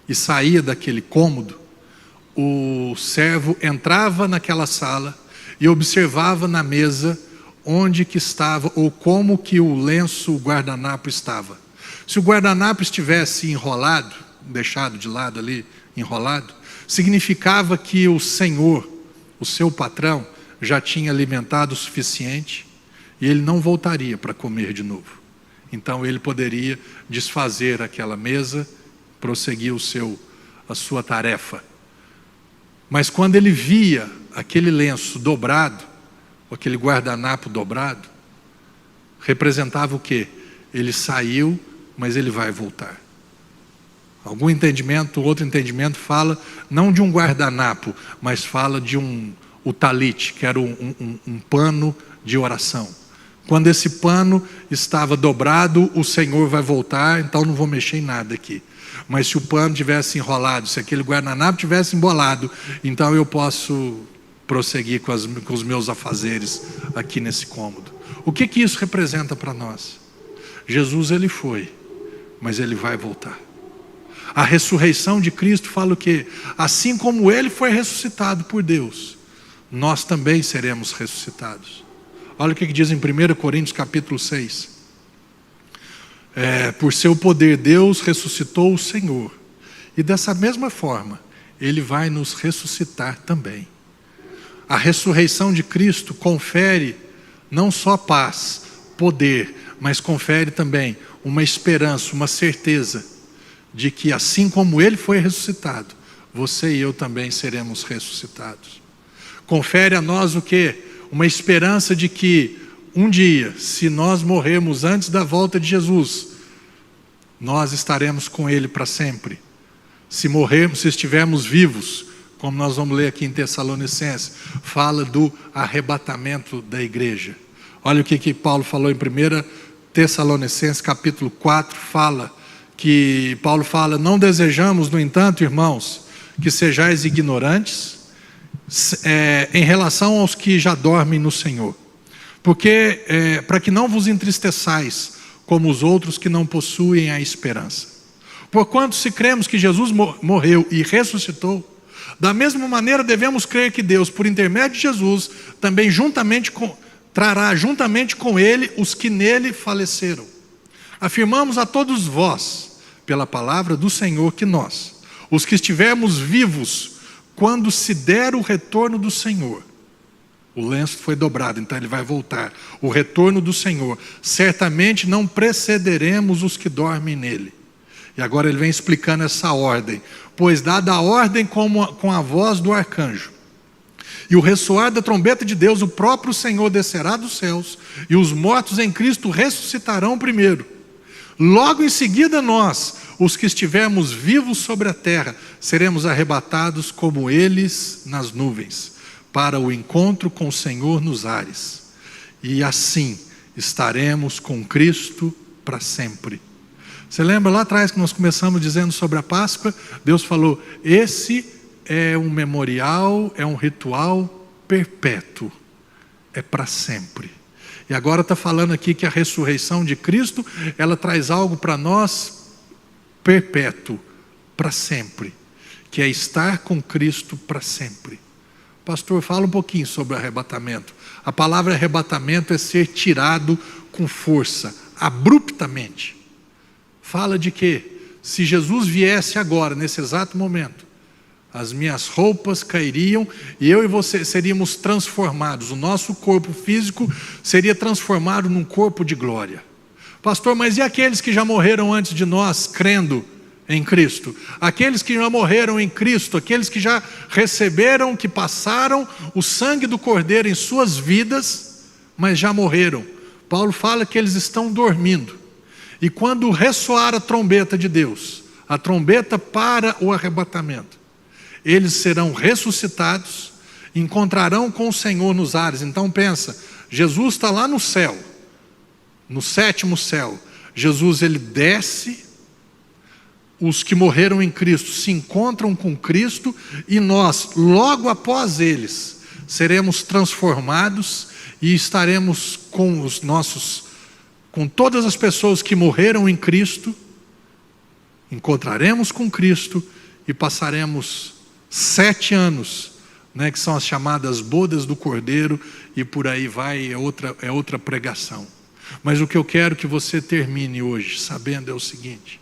e saía daquele cômodo, o servo entrava naquela sala e observava na mesa onde que estava ou como que o lenço, o guardanapo estava. Se o guardanapo estivesse enrolado, deixado de lado ali, enrolado, significava que o senhor, o seu patrão, já tinha alimentado o suficiente e ele não voltaria para comer de novo. Então ele poderia desfazer aquela mesa, prosseguir a sua tarefa. Mas quando ele via aquele lenço dobrado, aquele guardanapo dobrado, representava o quê? Ele saiu, mas ele vai voltar. Algum entendimento, outro entendimento fala não de um guardanapo, mas fala de o talit, que era um pano de oração. Quando esse pano estava dobrado, o Senhor vai voltar, então não vou mexer em nada aqui. Mas se o pano tivesse enrolado, se aquele guardanapo tivesse embolado, então eu posso prosseguir com os meus afazeres aqui nesse cômodo. O que isso representa para nós? Jesus, ele foi, mas ele vai voltar. A ressurreição de Cristo fala o quê? Assim como ele foi ressuscitado por Deus, nós também seremos ressuscitados. Olha o que diz em 1 Coríntios capítulo 6. Por seu poder Deus ressuscitou o Senhor, e dessa mesma forma ele vai nos ressuscitar também. A ressurreição de Cristo confere não só paz, poder, mas confere também uma esperança, uma certeza de que assim como ele foi ressuscitado, você e eu também seremos ressuscitados. Confere a nós o quê? Uma esperança de que um dia, se nós morrermos antes da volta de Jesus, nós estaremos com ele para sempre. Se morrermos, se estivermos vivos, como nós vamos ler aqui em Tessalonicenses, fala do arrebatamento da igreja. Olha o que Paulo falou em 1 Tessalonicenses capítulo 4, Paulo fala, não desejamos, no entanto, irmãos, que sejais ignorantes em relação aos que já dormem no Senhor, porque para que não vos entristeçais como os outros que não possuem a esperança. Porquanto se cremos que Jesus morreu e ressuscitou, da mesma maneira devemos crer que Deus, por intermédio de Jesus, também trará juntamente com ele os que nele faleceram. Afirmamos a todos vós, pela palavra do Senhor, que nós, os que estivermos vivos, quando se der o retorno do Senhor, o lenço foi dobrado, então ele vai voltar, o retorno do Senhor, certamente não precederemos os que dormem nele. E agora ele vem explicando essa ordem, pois dada a ordem com a voz do arcanjo, e o ressoar da trombeta de Deus, o próprio Senhor descerá dos céus, e os mortos em Cristo ressuscitarão primeiro. Logo em seguida nós, os que estivermos vivos sobre a terra, seremos arrebatados como eles nas nuvens, para o encontro com o Senhor nos ares. E assim estaremos com Cristo para sempre. Você lembra lá atrás que nós começamos dizendo sobre a Páscoa? Deus falou, esse é um memorial, é um ritual perpétuo, é para sempre. E agora está falando aqui que a ressurreição de Cristo, ela traz algo para nós perpétuo, para sempre, que é estar com Cristo para sempre. A Pastor, fala um pouquinho sobre o arrebatamento. A palavra arrebatamento é ser tirado com força, abruptamente. Fala de que, se Jesus viesse agora, nesse exato momento, as minhas roupas cairiam e eu e você seríamos transformados. O nosso corpo físico seria transformado num corpo de glória. Pastor, mas e aqueles que já morreram antes de nós, crendo em Cristo? Aqueles que já morreram em Cristo, aqueles que já receberam, que passaram o sangue do Cordeiro em suas vidas, mas já morreram. Paulo fala que eles estão dormindo. E quando ressoar a trombeta de Deus, a trombeta para o arrebatamento, eles serão ressuscitados, encontrarão com o Senhor nos ares. Então pensa, Jesus está lá no céu, no 7º céu. Jesus, ele desce, os que morreram em Cristo se encontram com Cristo, e nós, logo após eles, seremos transformados e estaremos com todas as pessoas que morreram em Cristo, encontraremos com Cristo e passaremos 7 anos, que são as chamadas bodas do Cordeiro, e por aí vai, é outra pregação. Mas o que eu quero que você termine hoje sabendo é o seguinte: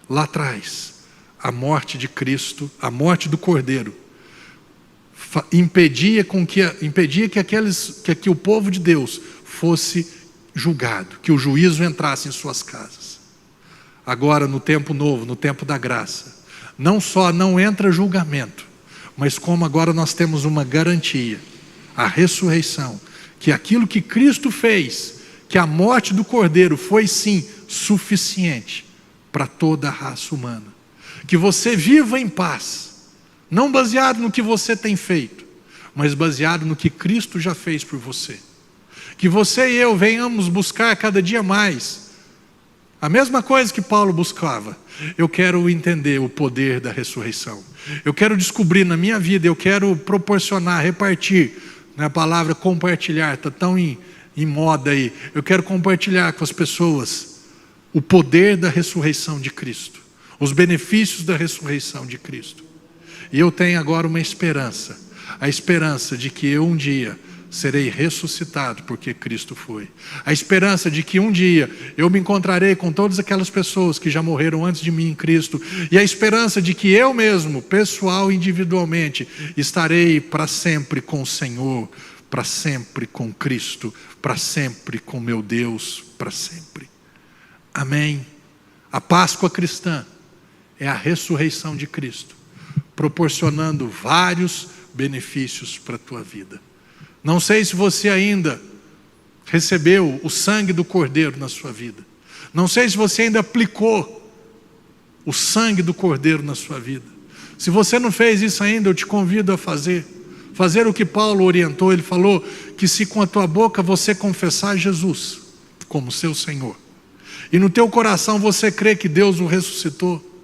lá atrás, a morte de Cristo, a morte do Cordeiro, impedia que o povo de Deus fosse julgado, que o juízo entrasse em suas casas. Agora, no tempo novo, no tempo da graça, não só não entra julgamento, mas como agora nós temos uma garantia, a ressurreição, que aquilo que Cristo fez, que a morte do Cordeiro foi sim suficiente para toda a raça humana. Que você viva em paz, não baseado no que você tem feito, mas baseado no que Cristo já fez por você. Que você e eu venhamos buscar cada dia mais a mesma coisa que Paulo buscava. Eu quero entender o poder da ressurreição. Eu quero descobrir na minha vida, eu quero proporcionar, repartir. A palavra compartilhar está tão em moda aí. Eu quero compartilhar com as pessoas o poder da ressurreição de Cristo, os benefícios da ressurreição de Cristo. E eu tenho agora uma esperança, a esperança de que eu um dia serei ressuscitado porque Cristo foi. A esperança de que um dia eu me encontrarei com todas aquelas pessoas que já morreram antes de mim em Cristo. E a esperança de que eu mesmo, pessoal, individualmente, estarei para sempre com o Senhor, para sempre com Cristo, para sempre com meu Deus, para sempre. Amém. A Páscoa cristã é a ressurreição de Cristo, proporcionando vários benefícios para a tua vida. Não sei se você ainda recebeu o sangue do Cordeiro na sua vida. Não sei se você ainda aplicou o sangue do Cordeiro na sua vida. Se você não fez isso ainda, eu te convido a fazer o que Paulo orientou. Ele falou que se com a tua boca você confessar Jesus como seu Senhor, e no teu coração você crê que Deus o ressuscitou,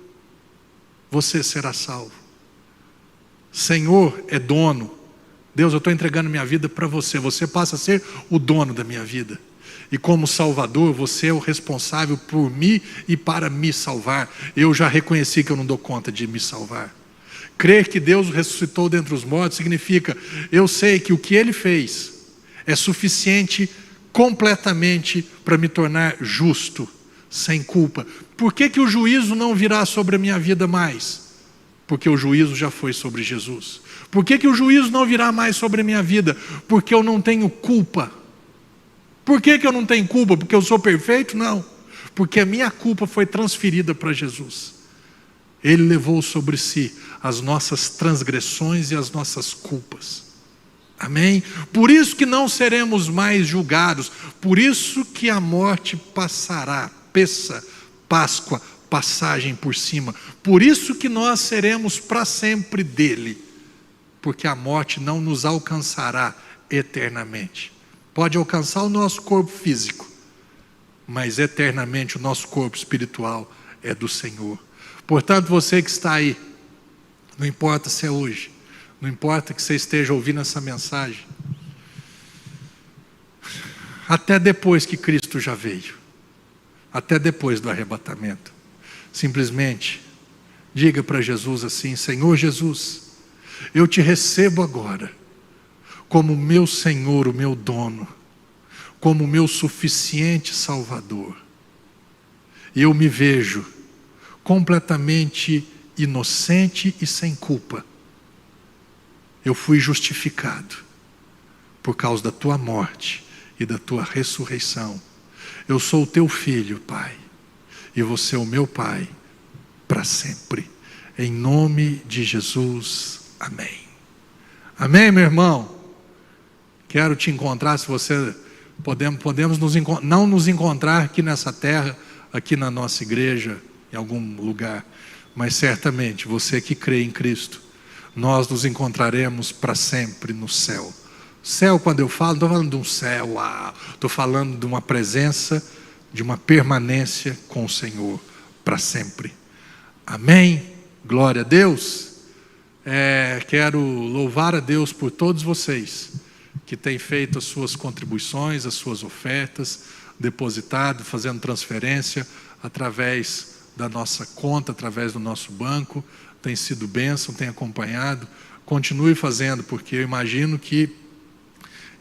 você será salvo. Senhor é dono. Deus, eu estou entregando minha vida para você. Você passa a ser o dono da minha vida. E como Salvador, você é o responsável por mim e para me salvar. Eu já reconheci que eu não dou conta de me salvar. Crer que Deus o ressuscitou dentre os mortos significa, eu sei que o que Ele fez é suficiente completamente para me tornar justo, sem culpa. Por que o juízo não virá sobre a minha vida mais? Porque o juízo já foi sobre Jesus. Por que o juízo não virá mais sobre a minha vida? Porque eu não tenho culpa. Por que eu não tenho culpa? Porque eu sou perfeito? Não. Porque a minha culpa foi transferida para Jesus. Ele levou sobre si as nossas transgressões e as nossas culpas. Amém? Por isso que não seremos mais julgados. Por isso que a morte passará. Páscoa, passagem por cima. Por isso que nós seremos para sempre dele. Porque a morte não nos alcançará eternamente. Pode alcançar o nosso corpo físico, mas eternamente o nosso corpo espiritual é do Senhor. Portanto, você que está aí, não importa se é hoje, não importa que você esteja ouvindo essa mensagem, até depois que Cristo já veio, até depois do arrebatamento, simplesmente diga para Jesus assim: Senhor Jesus, Eu te recebo agora como meu Senhor, o meu dono, como o meu suficiente Salvador. E eu me vejo completamente inocente e sem culpa. Eu fui justificado por causa da tua morte e da tua ressurreição. Eu sou o teu filho, Pai, e você é o meu Pai para sempre. Em nome de Jesus, amém. Amém, meu irmão? Quero te encontrar, se você podemos não nos encontrar aqui nessa terra, aqui na nossa igreja, em algum lugar, mas certamente você que crê em Cristo, nós nos encontraremos para sempre no céu. Céu, quando eu falo, não estou falando de um céu, estou falando de uma presença, de uma permanência com o Senhor para sempre. Amém? Glória a Deus. Quero louvar a Deus por todos vocês que têm feito as suas contribuições, as suas ofertas, depositado, fazendo transferência através da nossa conta, através do nosso banco. Tem sido bênção, tem acompanhado. Continue fazendo, porque eu imagino que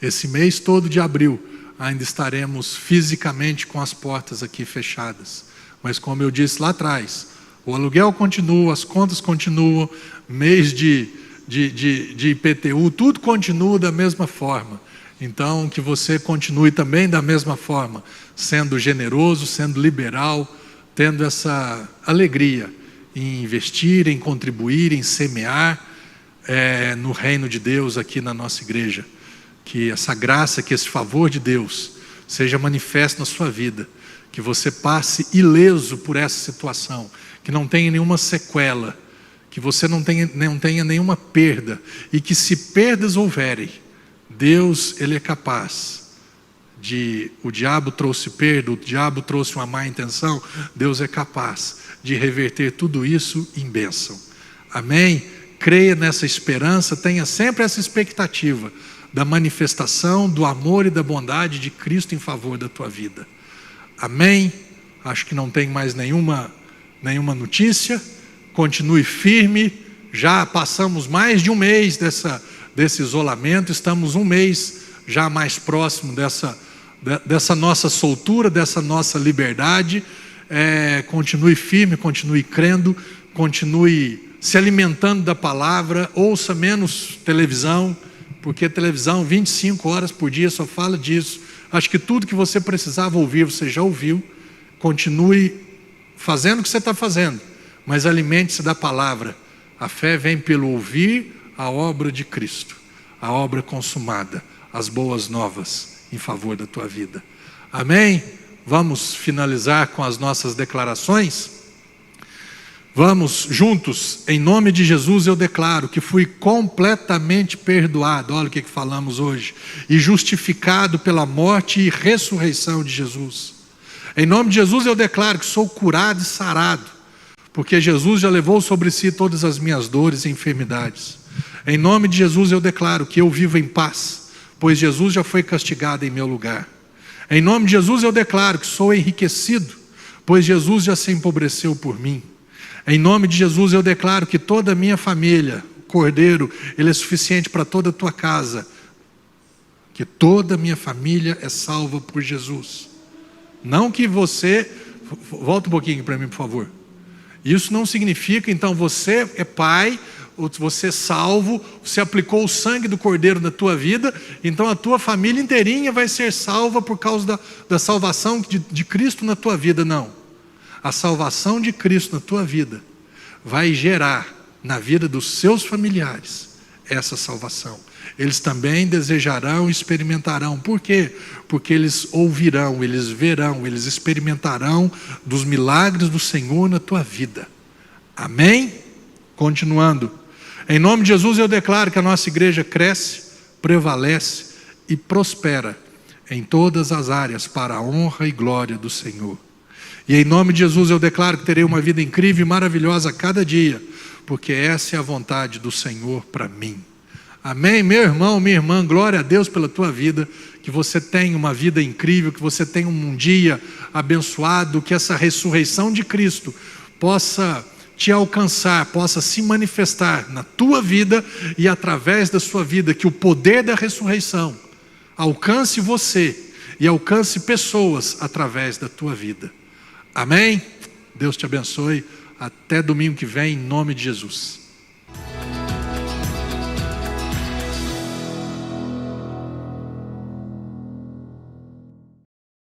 esse mês todo de abril ainda estaremos fisicamente com as portas aqui fechadas. Mas como eu disse lá atrás, o aluguel continua, as contas continuam, mês de IPTU, tudo continua da mesma forma. Então, que você continue também da mesma forma, sendo generoso, sendo liberal, tendo essa alegria em investir, em contribuir, em semear no reino de Deus aqui na nossa igreja. Que essa graça, que esse favor de Deus seja manifesto na sua vida, que você passe ileso por essa situação, que não tenha nenhuma sequela, que você não tenha nenhuma perda, e que se perdas houverem, Deus, Ele é capaz o diabo trouxe perda, o diabo trouxe uma má intenção, Deus é capaz de reverter tudo isso em bênção. Amém? Creia nessa esperança, tenha sempre essa expectativa da manifestação do amor e da bondade de Cristo em favor da tua vida. Amém? Acho que não tem mais nenhuma notícia. Continue firme. Já passamos mais de um mês desse isolamento, estamos um mês já mais próximo dessa nossa soltura, dessa nossa liberdade. Continue firme, continue crendo, continue se alimentando da palavra, ouça menos televisão, porque televisão 25 horas por dia só fala disso. Acho que tudo que você precisava ouvir, você já ouviu. Continue fazendo o que você está fazendo, mas alimente-se da palavra. A fé vem pelo ouvir a obra de Cristo, a obra consumada, as boas novas em favor da tua vida. Amém? Vamos finalizar com as nossas declarações? Vamos juntos, em nome de Jesus eu declaro que fui completamente perdoado, olha o que falamos hoje, e justificado pela morte e ressurreição de Jesus. Em nome de Jesus eu declaro que sou curado e sarado, porque Jesus já levou sobre si todas as minhas dores e enfermidades. Em nome de Jesus eu declaro que eu vivo em paz, pois Jesus já foi castigado em meu lugar. Em nome de Jesus eu declaro que sou enriquecido, pois Jesus já se empobreceu por mim. Em nome de Jesus eu declaro que toda a minha família, o Cordeiro, ele é suficiente para toda a tua casa. Que toda a minha família é salva por Jesus. Não que você... Volta um pouquinho para mim, por favor. Isso não significa, então, você é pai, você é salvo, você aplicou o sangue do Cordeiro na tua vida, então a tua família inteirinha vai ser salva por causa da salvação de Cristo na tua vida. Não. A salvação de Cristo na tua vida vai gerar na vida dos seus familiares essa salvação. Eles também desejarão e experimentarão. Por quê? Porque eles ouvirão, eles verão, eles experimentarão dos milagres do Senhor na tua vida. Amém? Continuando. Em nome de Jesus eu declaro que a nossa igreja cresce, prevalece e prospera em todas as áreas para a honra e glória do Senhor. E em nome de Jesus eu declaro que terei uma vida incrível e maravilhosa a cada dia, porque essa é a vontade do Senhor para mim. Amém? Meu irmão, minha irmã, glória a Deus pela tua vida, que você tenha uma vida incrível, que você tenha um dia abençoado, que essa ressurreição de Cristo possa te alcançar, possa se manifestar na tua vida e através da sua vida, que o poder da ressurreição alcance você e alcance pessoas através da tua vida. Amém? Deus te abençoe. Até domingo que vem, em nome de Jesus.